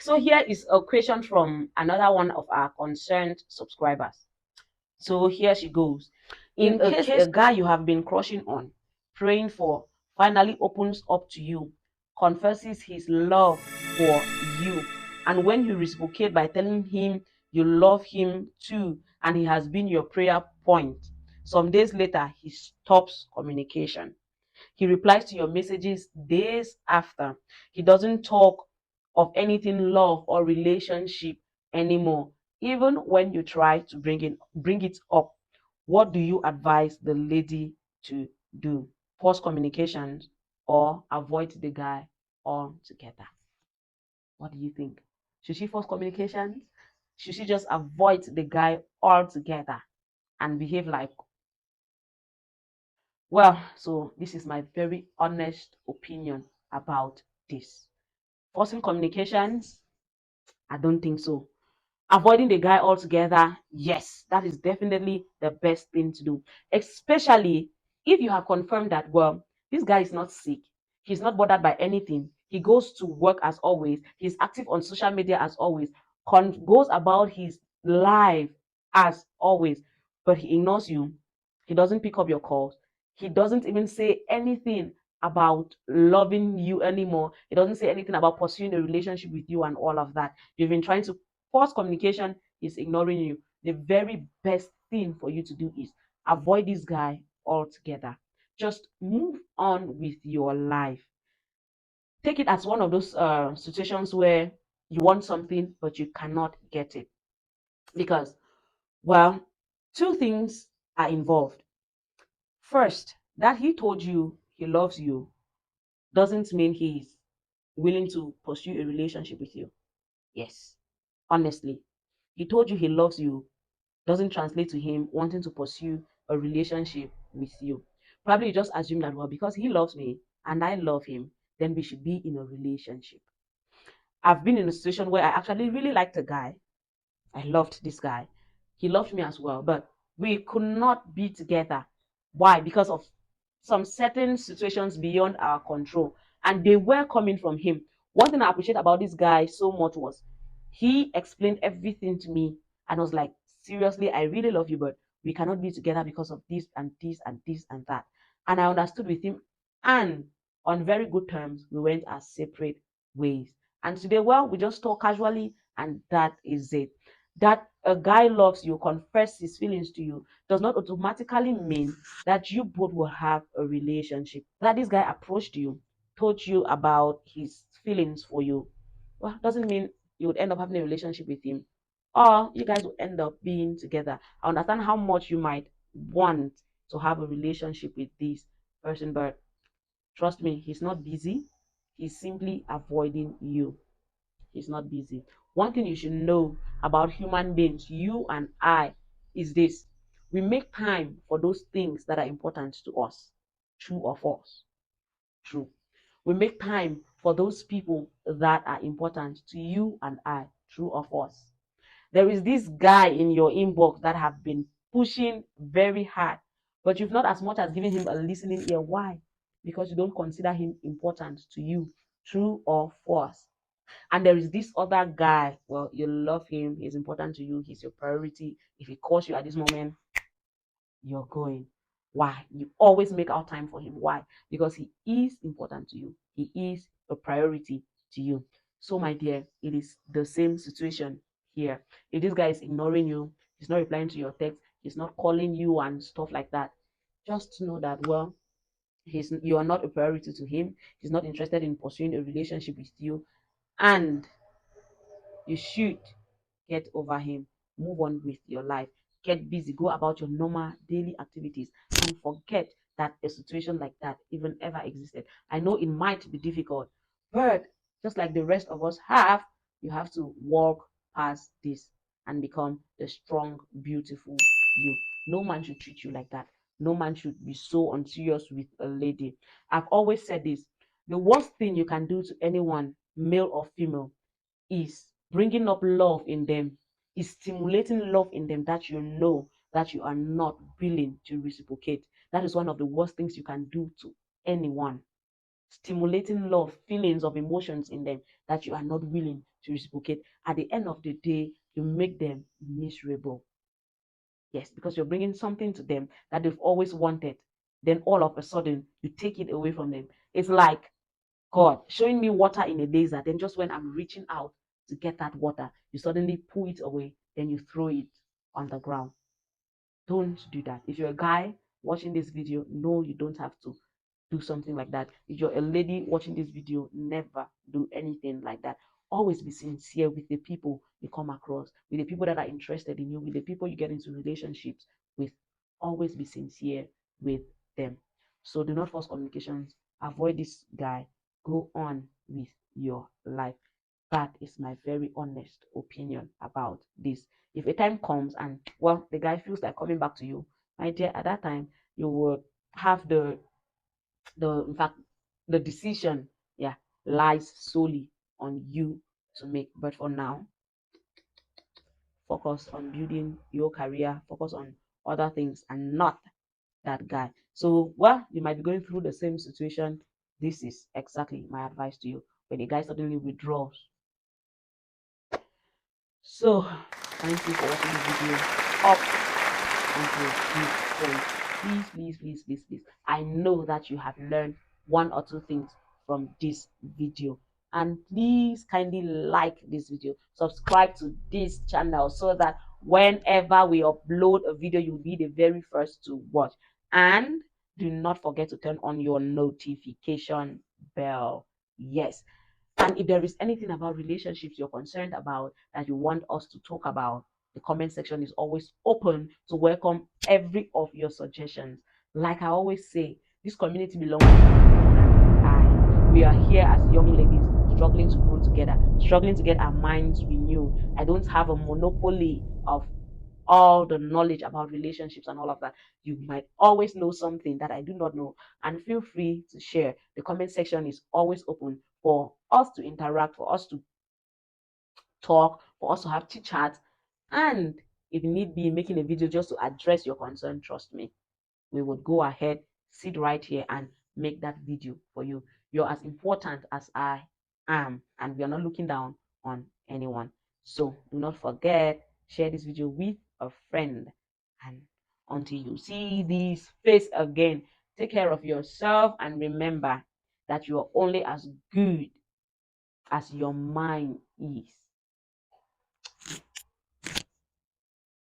So here is a question from another one of our concerned subscribers. So here she goes. In case a guy you have been crushing on, praying for, finally opens up to you, confesses his love for you, and when you reciprocate by telling him you love him too, and he has been your prayer point, some days later he stops communication. He replies to your messages days after. He doesn't talk of anything love or relationship anymore, even when you try to bring it up. What do you advise the lady to do? Pause communications or avoid the guy altogether? What do you think? Should she force communications? Should she just avoid the guy altogether and behave like, well, so this is my very honest opinion about this. Forcing communications, I don't think so. Avoiding the guy altogether, yes, that is definitely the best thing to do. Especially if you have confirmed that, well, this guy is not sick. He's not bothered by anything. He goes to work as always. He's active on social media as always. Goes about his life as always. But he ignores you. He doesn't pick up your calls. He doesn't even say anything about loving you anymore. He doesn't say anything about pursuing a relationship with you and all of that. You've been trying to force communication, is ignoring you. The very best thing for you to do is avoid this guy altogether. Just move on with your life. Take it as one of those situations where you want something but you cannot get it. Because, well, two things are involved. First, that he told you he loves you doesn't mean he's willing to pursue a relationship with you. Yes, honestly. He told you he loves you doesn't translate to him wanting to pursue a relationship with you. Probably you just assume that, well, because he loves me and I love him, then we should be in a relationship. I've been in a situation where I actually really liked a guy. I loved this guy. He loved me as well, but we could not be together. Why? Because of some certain situations beyond our control, and they were coming from him. One thing I appreciate about this guy so much was he explained everything to me, and I was like, seriously, I really love you, but we cannot be together because of this and this and this and that. And I understood with him, and on very good terms, we went our separate ways. And today, well, we just talk casually, and that is it. That a guy loves you, confess his feelings to you, does not automatically mean that you both will have a relationship. That this guy approached you, told you about his feelings for you, well, doesn't mean you would end up having a relationship with him, or you guys will end up being together. I understand how much you might want to have a relationship with this person, but trust me, he's not busy. He's simply avoiding you. He's not busy. One thing you should know about human beings, you and I, is this: we make time for those things that are important to us. True or false? True. We make time for those people that are important to you and I. True or false? There is this guy in your inbox that have been pushing very hard, but you've not as much as given him a listening ear. Why? Because you don't consider him important to you. True or false? And there is this other guy, well, you love him, he's important to you, he's your priority. If he calls you at this moment, you're going. Why? You always make out time for him. Why? Because he is important to you, he is a priority to you. So, my dear, it is the same situation here. If this guy is ignoring you, he's not replying to your text, he's not calling you and stuff like that, just know that, well, you are not a priority to him. He's not interested in pursuing a relationship with you, and you should get over him. Move on with your life. Get busy. Go about your normal daily activities and forget that a situation like that even ever existed. I know it might be difficult, but just like the rest of us have, you have to walk past this and become the strong, beautiful you. No man should treat you like that. No man should be so unserious with a lady. I've always said this: the worst thing you can do to anyone, male or female, is bringing up love in them, is stimulating love in them that you know that you are not willing to reciprocate. That is one of the worst things you can do to anyone. Stimulating love, feelings of emotions in them that you are not willing to reciprocate. At the end of the day, you make them miserable. Yes, because you're bringing something to them that they've always wanted. Then all of a sudden, you take it away from them. It's like God showing me water in a desert. Then just when I'm reaching out to get that water, you suddenly pull it away. Then you throw it on the ground. Don't do that. If you're a guy watching this video, no, you don't have to do something like that. If you're a lady watching this video, never do anything like that. Always be sincere with the people you come across, with the people that are interested in you, with the people you get into relationships with. Always be sincere with them. So do not force communications. Avoid this guy. Go on with your life. That is my very honest opinion about this. If a time comes and, well, the guy feels like coming back to you, my dear, at that time you would have the in fact the decision, yeah, lies solely on you to make. But for now, focus on building your career, focus on other things and not that guy. So, well, you might be going through the same situation. This is exactly my advice to you. When the guy suddenly withdraws. So, thank you for watching the video up until this point. Please, please, please, please, please. I know that you have learned one or two things from this video. And please kindly like this video, subscribe to this channel so that whenever we upload a video, you'll be the very first to watch. And do not forget to turn on your notification bell. Yes. And if there is anything about relationships you're concerned about that you want us to talk about, the comment section is always open to welcome every of your suggestions. Like I always say, this community belongs to you and I. We are here as young ladies struggling to grow together, struggling to get our minds renewed. I don't have a monopoly of all the knowledge about relationships and all of that. You might always know something that I do not know, and feel free to share. The comment section is always open for us to interact, for us to talk, for us to have chit chat, and if need be, making a video just to address your concern. Trust me, we would go ahead, sit right here, and make that video for you. You're as important as I am, and we are not looking down on anyone. So do not forget, share this video with a friend. And until you see this face again, take care of yourself and remember that you are only as good as your mind is.